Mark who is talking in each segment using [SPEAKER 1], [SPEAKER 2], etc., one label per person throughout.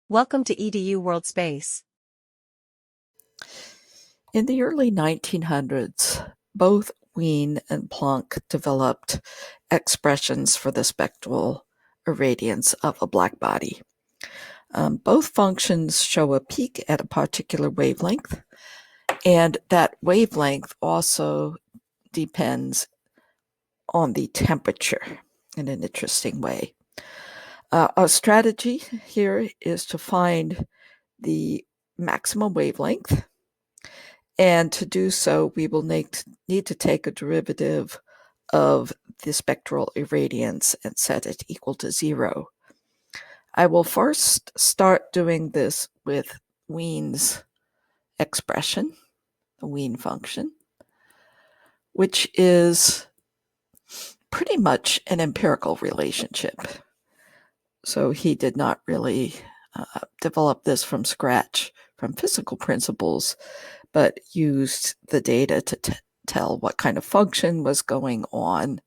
[SPEAKER 1] Welcome to EDU World Space.
[SPEAKER 2] In the early 1900s, both Wien and Planck developed expressions for the spectral irradiance of a black body. Both functions show a peak at a particular wavelength, and that wavelength also depends on the temperature in an interesting way. Our strategy here is to find the maximum wavelength, and to do so, we will need to take a derivative of the spectral irradiance and set it equal to 0. I will first start doing this with Wien's expression, the Wien function, which is pretty much an empirical relationship. So he did not really develop this from scratch from physical principles, but used the data to tell what kind of function was going on.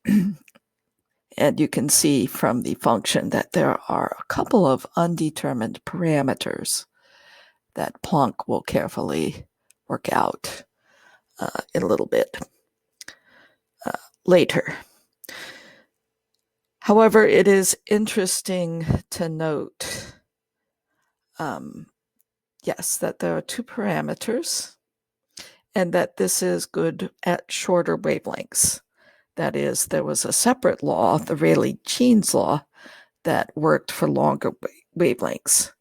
[SPEAKER 2] And you can see from the function that there are a couple of undetermined parameters that Planck will carefully work out in a little bit later. However, it is interesting to note, yes, that there are two parameters and that this is good at shorter wavelengths. That is, there was a separate law, the Rayleigh-Jeans law, that worked for longer wavelengths.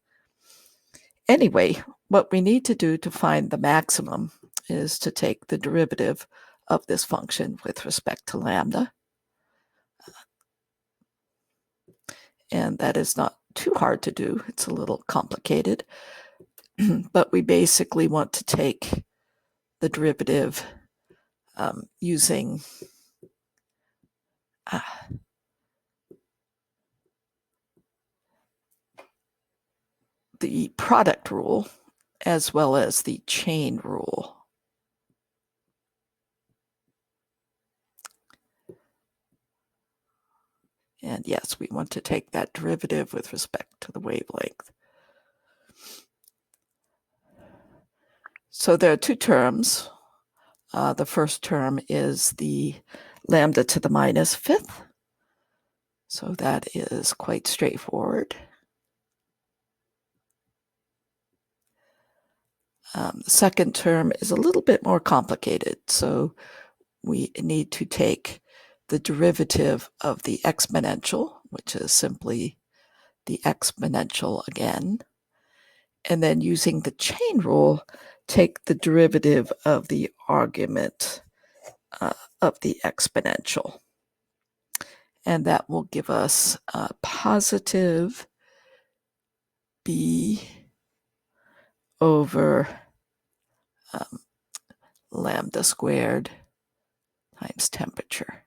[SPEAKER 2] Anyway, what we need to do to find the maximum is to take the derivative of this function with respect to lambda. And that is not too hard to do. It's a little complicated. But we basically want to take the derivative using the product rule as well as the chain rule. And yes, we want to take that derivative with respect to the wavelength. So there are two terms. The first term is the lambda to the minus fifth. So that is quite straightforward. The second term is a little bit more complicated. So we need to take the derivative of the exponential, which is simply the exponential again, and then using the chain rule, take the derivative of the argument of the exponential. And that will give us positive b over lambda squared times temperature.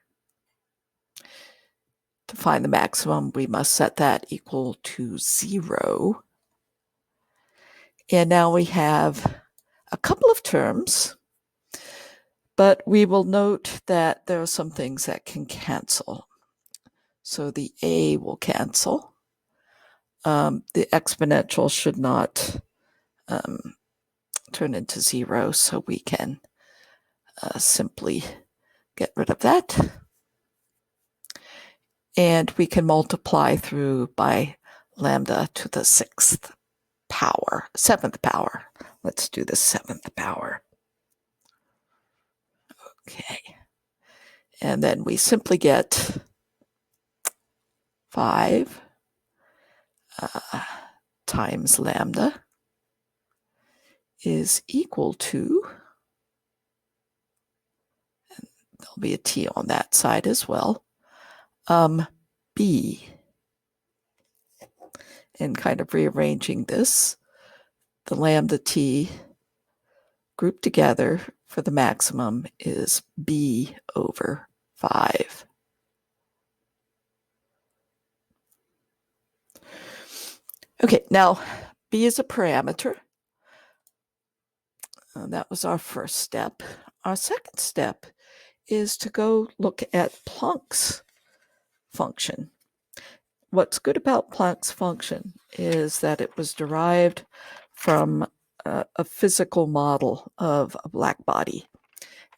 [SPEAKER 2] To find the maximum, we must set that equal to 0. And now we have a couple of terms, but we will note that there are some things that can cancel. So the a will cancel. The exponential should not turn into 0, so we can simply get rid of that. And we can multiply through by lambda to the seventh power. Let's do the 7th power. Okay. And then we simply get 5 times lambda is equal to, and there'll be a t on that side as well, b. And kind of rearranging this, the lambda t grouped together for the maximum is b over 5. Okay, now b is a parameter. That was our first step. Our second step is to go look at Planck's function. what's good about Planck's function is that it was derived from a physical model of a black body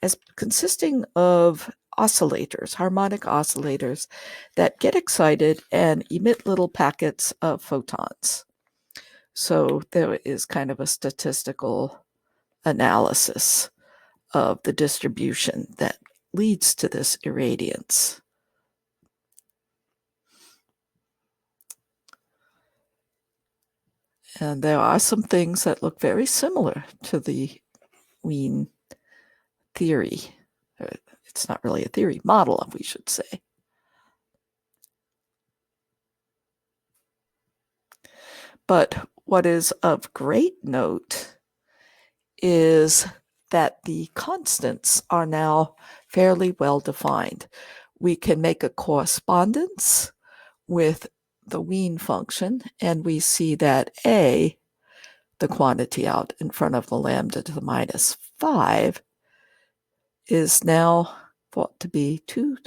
[SPEAKER 2] as consisting of oscillators, harmonic oscillators that get excited and emit little packets of photons. So there is kind of a statistical analysis of the distribution that leads to this irradiance. And there are some things that look very similar to the Wien theory. It's not really a theory, model, we should say. But what is of great note is that the constants are now fairly well defined. We can make a correspondence with the Wien function, and we see that A, the quantity out in front of the lambda to the minus 5, is now thought to be 2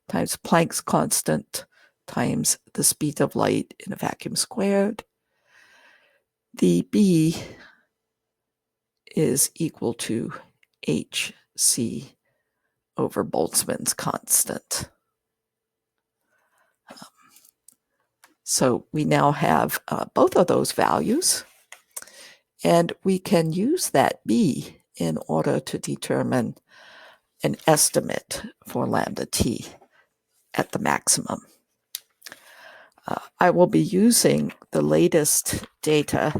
[SPEAKER 2] times Planck's constant times the speed of light in a vacuum squared. The B is equal to hc over Boltzmann's constant. So we now have both of those values, and we can use that B in order to determine an estimate for lambda t at the maximum. I will be using the latest data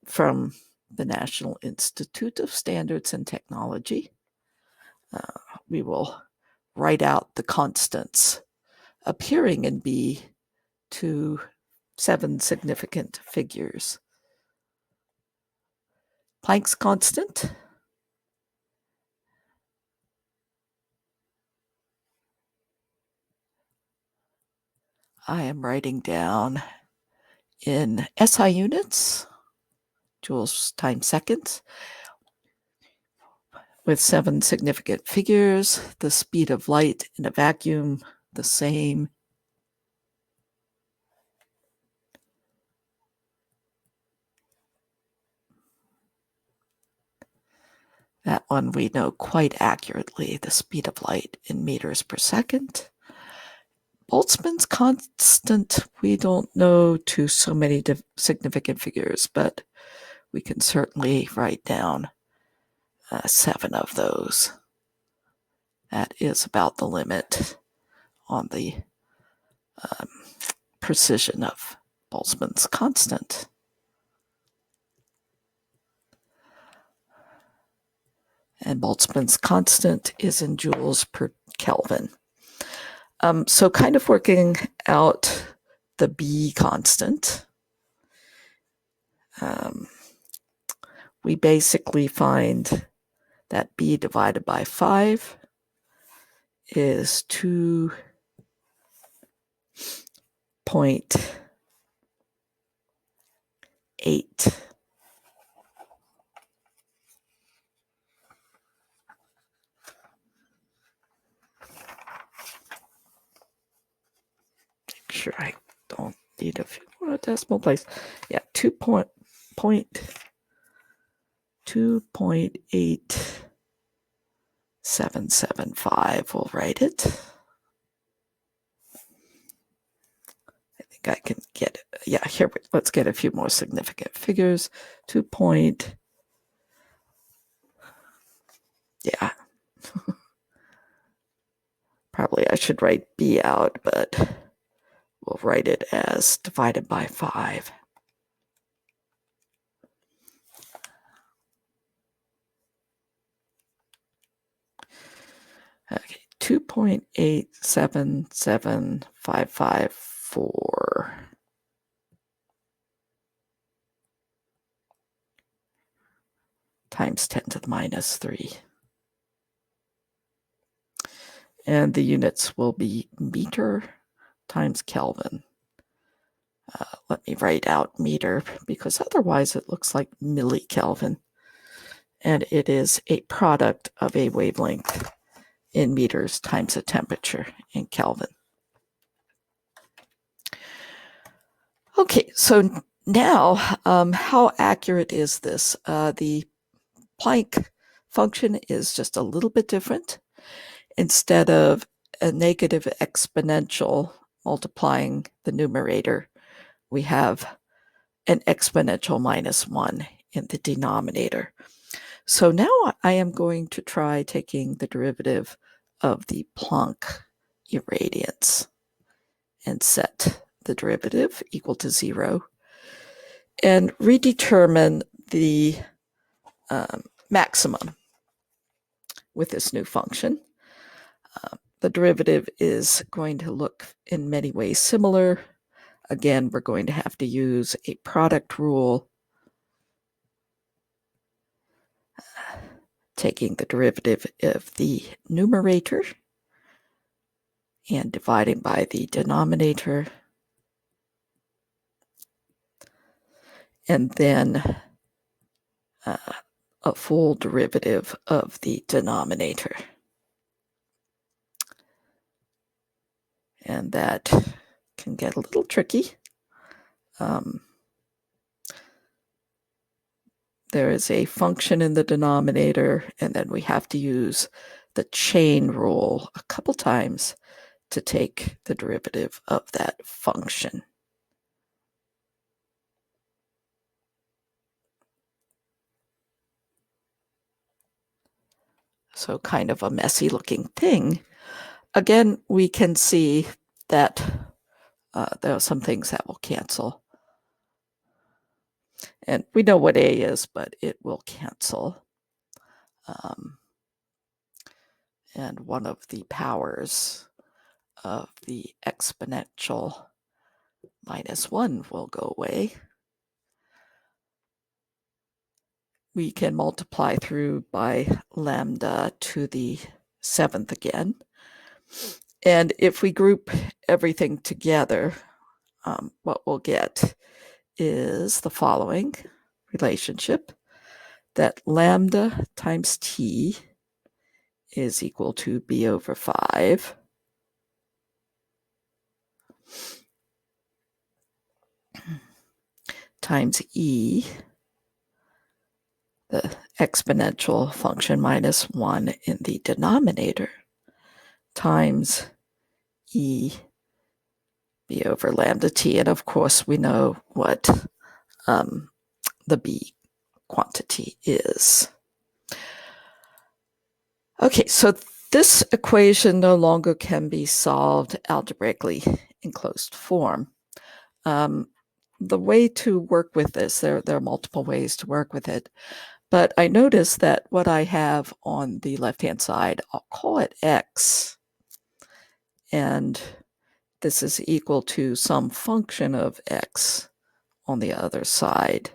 [SPEAKER 2] from the National Institute of Standards and Technology. We will write out the constants appearing in B to 7 significant figures. Planck's constant I am writing down in SI units, joules times seconds, with 7 significant figures. The speed of light in a vacuum, the same. That one we know quite accurately, the speed of light in meters per second. Boltzmann's constant, we don't know to so many significant figures, but we can certainly write down 7 of those. That is about the limit on the precision of Boltzmann's constant. And Boltzmann's constant is in joules per Kelvin. So kind of working out the B constant, we basically find that B divided by 5 is 2.8. Make sure I don't need a few more decimal places. Yeah, 2.8775. We'll write it. I think I can get it. Yeah, here, let's get a few more significant figures. 2. Yeah. Probably I should write B out, but we'll write it as divided by 5. Okay, 2.877554 times 10 to the minus 3. And the units will be meter times Kelvin. Let me write out meter, because otherwise it looks like millikelvin. And it is a product of a wavelength in meters times a temperature in Kelvin. Okay, so now how accurate is this? The Planck function is just a little bit different. Instead of a negative exponential multiplying the numerator, we have an exponential minus 1 in the denominator. So now I am going to try taking the derivative of the Planck irradiance and set the derivative equal to 0 and redetermine the maximum with this new function. The derivative is going to look in many ways similar. Again, we're going to have to use a product rule, taking the derivative of the numerator and dividing by the denominator, and then a full derivative of the denominator. And that can get a little tricky. There is a function in the denominator, and then we have to use the chain rule a couple times to take the derivative of that function. So kind of a messy looking thing. Again, we can see that there are some things that will cancel. And we know what a is, but it will cancel. And one of the powers of the exponential minus 1 will go away. We can multiply through by lambda to the 7th again. And if we group everything together, what we'll get is the following relationship, that lambda times t is equal to b over 5 times e, the exponential function minus 1 in the denominator, times e b over lambda t. And of course, we know what the b quantity is. Okay, so this equation no longer can be solved algebraically in closed form. The way to work with this, there are multiple ways to work with it, but I notice that what I have on the left-hand side, I'll call it x, and this is equal to some function of x on the other side.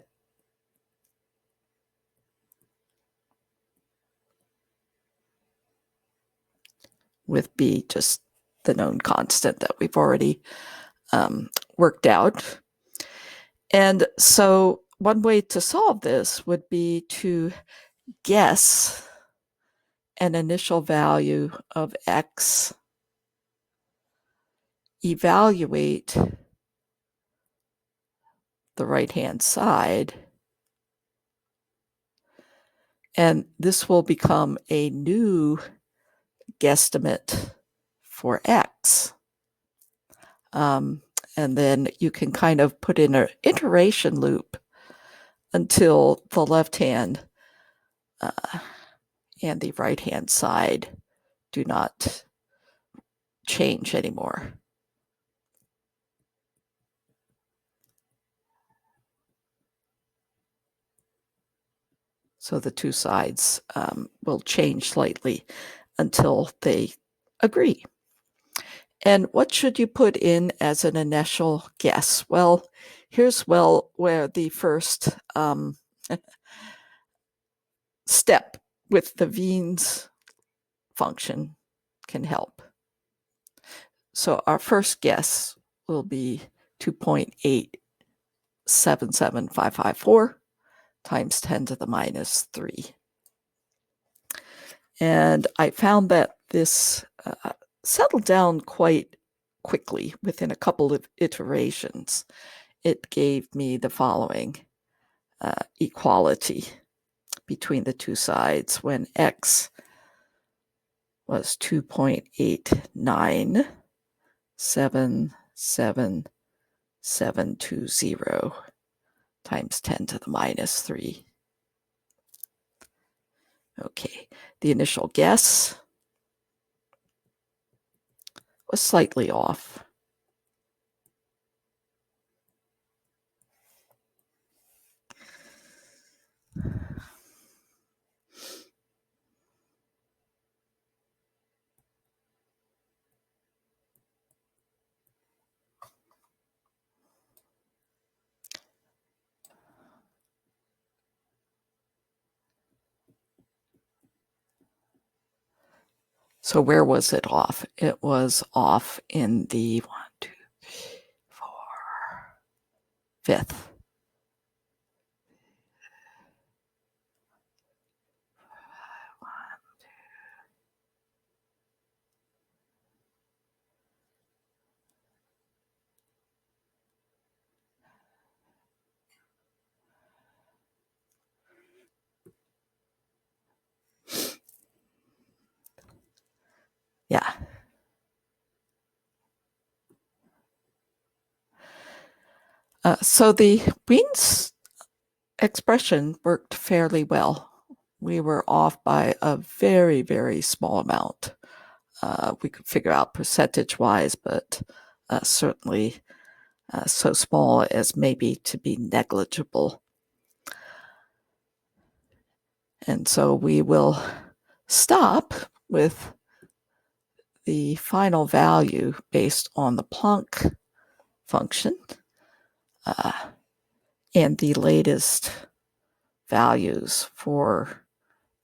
[SPEAKER 2] With b just the known constant that we've already worked out. And so one way to solve this would be to guess an initial value of x, evaluate the right-hand side, and this will become a new guesstimate for x. And then you can kind of put in an iteration loop until the left-hand and the right-hand side do not change anymore. So the two sides will change slightly until they agree. And what should you put in as an initial guess? Well, here's where the first step with the Wien's function can help. So our first guess will be 2.877554 times 10 to the minus 3. And I found that this settled down quite quickly within a couple of iterations. it gave me the following equality between the two sides when x was 2.8977720 times 10 to the minus 3. Okay, the initial guess was slightly off. So where was it off? It was off in the 1, 2, 3, 4, fifth. Yeah. So the Wien's expression worked fairly well. We were off by a very, very small amount. We could figure out percentage-wise, but certainly so small as maybe to be negligible. And so we will stop with the final value based on the Planck function and the latest values for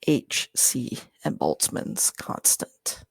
[SPEAKER 2] h, c, and Boltzmann's constant.